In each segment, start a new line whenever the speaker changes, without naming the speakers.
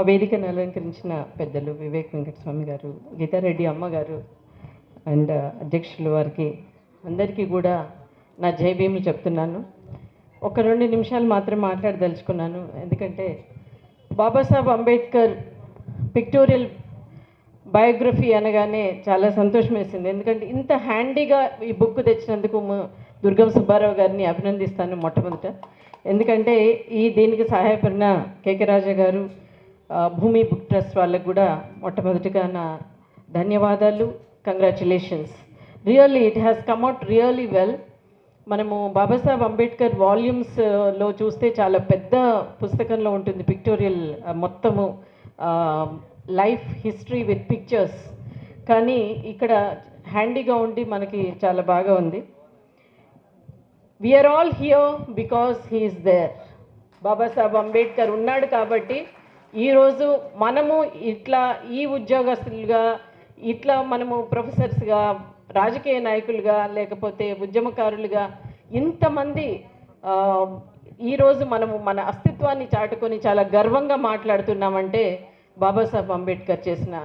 వేదికను అలంకరించిన పెద్దలు వివేక్ వెంకటస్వామి గారు, గీతారెడ్డి అమ్మగారు అండ్ అధ్యక్షుల వారికి అందరికీ కూడా నా జై భీములు చెప్తున్నాను. ఒక 2 నిమిషాలు మాత్రం మాట్లాడదలుచుకున్నాను. ఎందుకంటే బాబాసాహెబ్ అంబేద్కర్ పిక్టోరియల్ బయోగ్రఫీ అనగానే చాలా సంతోషం వేసింది. ఎందుకంటే ఇంత హ్యాండీగా ఈ బుక్ తెచ్చినందుకు దుర్గం సుబ్బారావు గారిని అభినందిస్తాను మొట్టమొదట. ఎందుకంటే దీనికి సహాయపడిన కేకే రాజా గారు, భూమి బుక్ ట్రస్ట్ వాళ్ళకు కూడా మొట్టమొదటిగా నా ధన్యవాదాలు. Congratulations. Really it has come out really well. మనము బాబాసాహెబ్ అంబేద్కర్ వాల్యూమ్స్లో చూస్తే చాలా పెద్ద పుస్తకంలో ఉంటుంది పిక్టోరియల్ మొత్తము లైఫ్ హిస్టరీ విత్ పిక్చర్స్. కానీ ఇక్కడ హ్యాండీగా ఉండి మనకి చాలా బాగా ఉంది. We're all here because he is there. Babasaheb Ambedkar ఉన్నాడు కాబట్టి ఈరోజు మనము ఇట్లా ఈ ఉద్యోగస్తులుగా, ఇట్లా మనము ప్రొఫెసర్స్గా, రాజకీయ నాయకులుగా, లేకపోతే ఉద్యమకారులుగా ఇంతమంది ఈరోజు మనము మన అస్తిత్వాన్ని చాటుకొని చాలా గర్వంగా మాట్లాడుతున్నామంటే బాబాసాహెబ్ అంబేద్కర్ చేసిన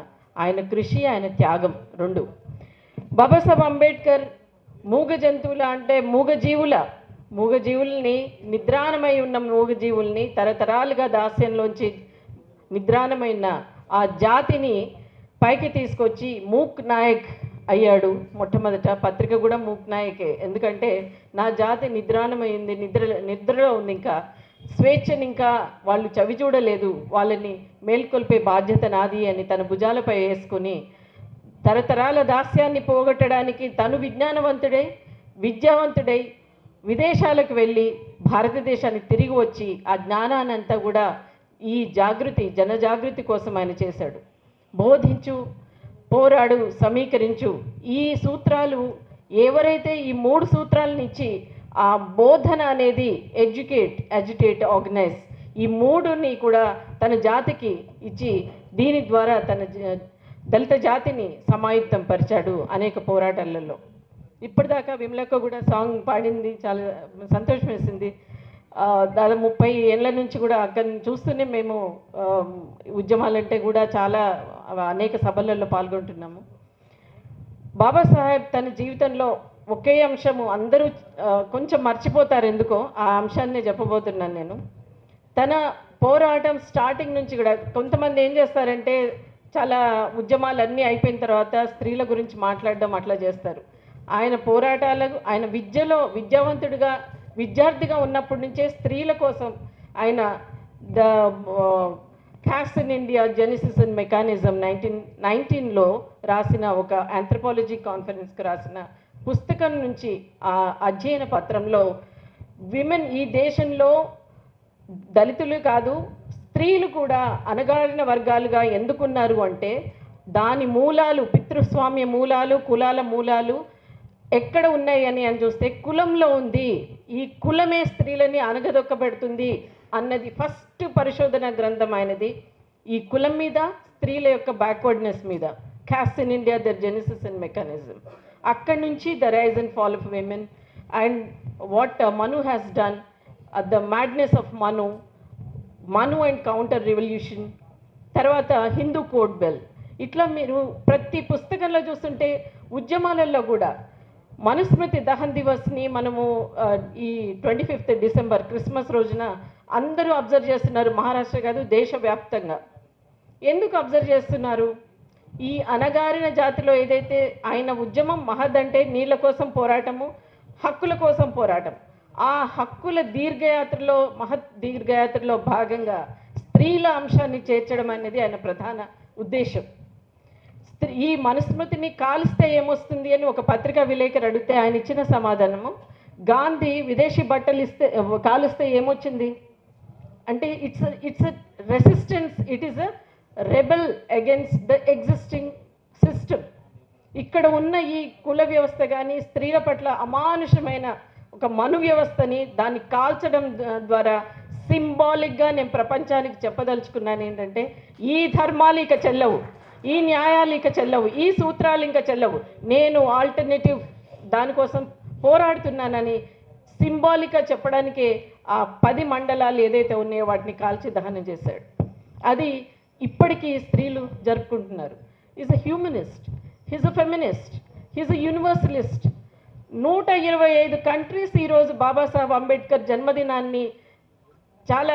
ఆయన కృషి, ఆయన త్యాగం రెండు. బాబాసాహెబ్ అంబేద్కర్ మూగ జంతువుల అంటే మూగజీవుల్ని నిద్రాణమై ఉన్న మూగజీవుల్ని తరతరాలుగా దాస్యంలోంచి నిద్రాణమైన ఆ జాతిని పైకి తీసుకొచ్చి మూక్ నాయక్ అయ్యాడు. మొట్టమొదట పత్రిక కూడా మూక్ నాయకే. ఎందుకంటే నా జాతి నిద్రాణమైంది, నిద్రలో ఉంది, ఇంకా స్వేచ్ఛని ఇంకా వాళ్ళు చవి చూడలేదు, వాళ్ళని మేల్కొల్పే బాధ్యత నాది అని తన భుజాలపై వేసుకుని తరతరాల దాస్యాన్ని పోగొట్టడానికి తను విద్యావంతుడై విదేశాలకు వెళ్ళి భారతదేశానికి తిరిగి వచ్చి ఆ జ్ఞానాన్నంతా కూడా ఈ జనజాగృతి కోసం ఆయన చేశాడు. బోధించు, పోరాడు, సమీకరించు, ఈ సూత్రాలు ఎవరైతే ఈ 3 సూత్రాలను ఇచ్చి ఆ బోధన అనేది ఎడ్యుకేట్, అజిటేట్, ఆర్గనైజ్, ఈ 3ని కూడా తన జాతికి ఇచ్చి దీని ద్వారా తన దళిత జాతిని సమాయుక్తం పరిచాడు అనేక పోరాటాలలో. ఇప్పటిదాకా విమలక్క కూడా సాంగ్ పాడింది, చాలా సంతోషం వేసింది. దాదాపు 30 ఏళ్ళ నుంచి కూడా అక్కడిని చూస్తూనే మేము ఉద్యమాలంటే కూడా చాలా అనేక సభలలో పాల్గొంటున్నాము. బాబాసాహెబ్ తన జీవితంలో ఒకే అంశము అందరూ కొంచెం మర్చిపోతారు ఎందుకో, ఆ అంశాన్నే చెప్పబోతున్నాను నేను. తన పోరాటం స్టార్టింగ్ నుంచి కూడా కొంతమంది ఏం చేస్తారంటే చాలా ఉద్యమాలన్నీ అయిపోయిన తర్వాత స్త్రీల గురించి మాట్లాడడం అట్లా చేస్తారు. ఆయన పోరాటాలకు, ఆయన విద్యార్థిగా ఉన్నప్పటి నుంచే స్త్రీల కోసం ఆయన the caste in India genesis and mechanism 1919లో రాసిన ఒక ఆంథ్రోపాలజీ కాన్ఫరెన్స్కి రాసిన పుస్తకం నుంచి ఆ అధ్యయన పత్రంలో విమెన్ ఈ దేశంలో దళితులు కాదు స్త్రీలు కూడా అణగారిన వర్గాలుగా ఎందుకున్నారు అంటే దాని మూలాలు, పితృస్వామ్య మూలాలు, కులాల మూలాలు ఎక్కడ ఉన్నాయి అని చూస్తే కులంలో ఉంది. ఈ కులమే స్త్రీలని అణగదొక్కబెడుతుంది అన్నది ఫస్ట్ పరిశోధన గ్రంథం ఆయనది. ఈ కులం మీద, స్త్రీల యొక్క బ్యాక్వర్డ్నెస్ మీద, caste in India the genesis and mechanism. అక్కడి నుంచి the rise and fall of women and what Manu has done, the madness of Manu and counter revolution, తర్వాత హిందూ కోడ్ బెల్. ఇట్లా మీరు ప్రతి పుస్తకంలో చూస్తుంటే ఉద్యమాలలో కూడా మనుస్మృతి దహన్ దివస్ని మనము ఈ 25th డిసెంబర్ క్రిస్మస్ రోజున అందరూ అబ్జర్వ్ చేస్తున్నారు. మహారాష్ట్ర కాదు, దేశవ్యాప్తంగా. ఎందుకు అబ్జర్వ్ చేస్తున్నారు? ఈ అణగారిన జాతిలో ఏదైతే ఆయన ఉద్యమం మహద్ అంటే నీళ్ళ కోసం పోరాటము, హక్కుల కోసం పోరాటం. ఆ హక్కుల మహత్ దీర్ఘయాత్రలో భాగంగా స్త్రీల అంశాన్ని చేర్చడం అనేది ఆయన ప్రధాన ఉద్దేశం. ఈ మనుస్మృతిని కాలిస్తే ఏమొస్తుంది అని ఒక పత్రికా విలేకరు అడిగితే ఆయన ఇచ్చిన సమాధానము, గాంధీ విదేశీ బట్టలు కాలుస్తే ఏమొచ్చింది అంటే it's resistance, it is a rebel against the existing system. ఇక్కడ ఉన్న ఈ కుల వ్యవస్థ కానీ స్త్రీల పట్ల అమానుషమైన ఒక మను వ్యవస్థని దాన్ని కాల్చడం ద్వారా సింబాలిక్గా నేను ప్రపంచానికి చెప్పదలుచుకున్నాను ఏంటంటే ఈ ధర్మాలు ఇక చెల్లవు, ఈ న్యాయాలు ఇక చెల్లవు, ఈ సూత్రాలు ఇంకా చెల్లవు, నేను ఆల్టర్నేటివ్ దానికోసం పోరాడుతున్నానని సింబాలిక్గా చెప్పడానికే ఆ 10 మండలాలు ఏదైతే ఉన్నాయో వాటిని కాల్చి దహనం చేశాడు. అది ఇప్పటికీ స్త్రీలు జరుపుకుంటున్నారు. Is a humanist, he's a feminist, he's a universalist. 125 countries ఈరోజు బాబాసాహెబ్ అంబేద్కర్ జన్మదినాన్ని చాలా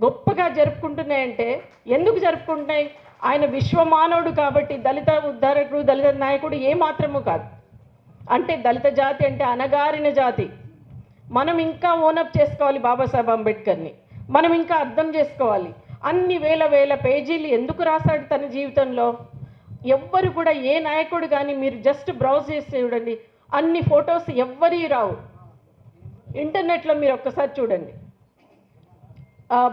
గొప్పగా జరుపుకుంటున్నాయంటే ఎందుకు జరుపుకుంటున్నాయి? ఆయన విశ్వమానవుడు కాబట్టి, దళిత ఉద్ధారకుడు, దళిత నాయకుడు ఏమాత్రము కాదు. అంటే దళిత జాతి అంటే అణగారిన జాతి. మనం ఇంకా ఓనప్ చేసుకోవాలి బాబాసాహెబ్ అంబేద్కర్ని, మనం ఇంకా అర్థం చేసుకోవాలి. అన్ని వేల పేజీలు ఎందుకు రాశాడు తన జీవితంలో? ఎవ్వరు కూడా, ఏ నాయకుడు కానీ మీరు జస్ట్ బ్రౌజ్ చేసి చూడండి, అన్ని ఫొటోస్ ఎవ్వరి రావు. ఇంటర్నెట్లో మీరు ఒక్కసారి చూడండి,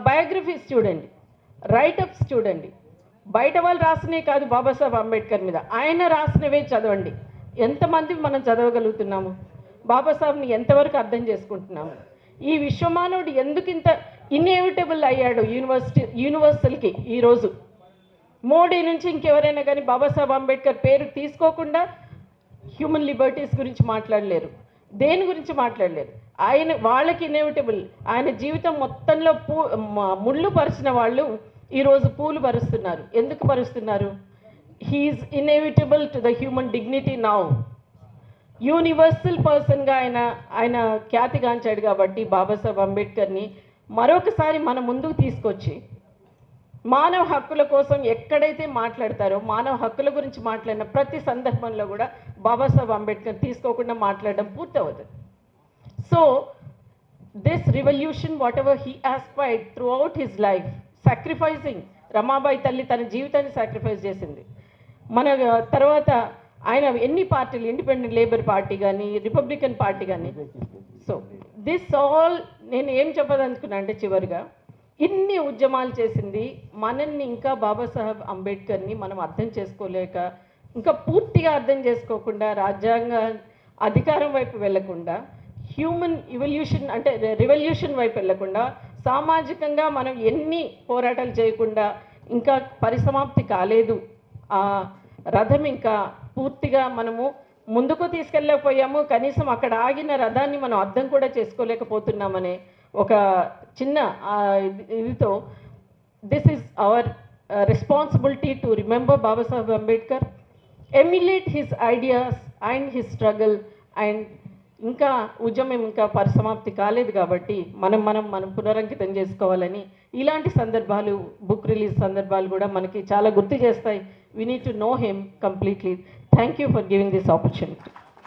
బయోగ్రఫీస్ చూడండి, రైటప్స్ చూడండి. బయట వాళ్ళు రాసినవి కాదు బాబాసాహెబ్ అంబేద్కర్ మీద, ఆయన రాసినవే చదవండి. ఎంతమంది మనం చదవగలుగుతున్నాము? బాబాసాహెబ్ని ఎంతవరకు అర్థం చేసుకుంటున్నాము? ఈ విశ్వమానవుడు ఎందుకు ఇంత ఇన్ఎవిటబుల్ అయ్యాడు యూనివర్సల్కి? ఈరోజు మోడీ నుంచి ఇంకెవరైనా కానీ బాబాసాహెబ్ అంబేద్కర్ పేరు తీసుకోకుండా హ్యూమన్ లిబర్టీస్ గురించి మాట్లాడలేరు, దేని గురించి మాట్లాడలేరు. ఆయన వాళ్ళకి ఇన్ఎవిటబుల్. ఆయన జీవితం మొత్తంలో ముళ్ళు పరిచిన వాళ్ళు ఈరోజు పూలు పరుస్తున్నారు. ఎందుకు పరుస్తున్నారు? He is inevitable to the human dignity now. Universal పర్సన్గా ఆయన ఖ్యాతిగాంచాడు కాబట్టి బాబాసాహెబ్ అంబేద్కర్ని మరొకసారి మన ముందుకు తీసుకొచ్చి మానవ హక్కుల కోసం ఎక్కడైతే మాట్లాడతారో, మానవ హక్కుల గురించి మాట్లాడిన ప్రతి సందర్భంలో కూడా బాబాసాహెబ్ అంబేద్కర్ తీసుకోకుండా మాట్లాడడం పూర్తవుతుంది. So this revolution what ever he aspired through out his life, sacrificing. Ramabai తల్లి తన జీవితాన్ని సాక్రిఫైస్ చేసింది. మన తర్వాత ఆయన ఎన్ని పార్టీలు, ఇండిపెండెంట్ లేబర్ పార్టీ కానీ, రిపబ్లికన్ పార్టీ కానీ. సో దిస్ ఆల్ నేను ఏం చెప్పదలుచుకున్నా అంటే చివరిగా, ఇన్ని ఉద్యమాలు చేసింది మనల్ని ఇంకా బాబాసాహెబ్ అంబేద్కర్ని మనం అర్థం చేసుకోలేక, ఇంకా పూర్తిగా అర్థం చేసుకోకుండా, రాజ్యాంగ అధికారం వైపు వెళ్లకుండా, హ్యూమన్ ఇవల్యూషన్ అంటే రివల్యూషన్ వైపు వెళ్లకుండా, సామాజికంగా మనం ఎన్ని పోరాటాలు చేయకుండా ఇంకా పరిసమాప్తి కాలేదు. ఆ రథం ఇంకా పూర్తిగా మనము ముందుకు తీసుకెళ్ళకపోయాము. కనీసం అక్కడ ఆగిన రథాన్ని మనం అర్థం కూడా చేసుకోలేకపోతున్నామనే ఒక చిన్న ఇదితో, this is our responsibility to remember Babasaheb Ambedkar, emulate his ideas and his struggle. And ఇంకా ఉద్యమం ఇంకా పరిసమాప్తి కాలేదు కాబట్టి మనం పునరంకితం చేసుకోవాలని ఇలాంటి సందర్భాలు, బుక్ రిలీజ్ సందర్భాలు కూడా మనకి చాలా గుర్తు చేస్తాయి. We need to know him completely. Thank you for giving this opportunity.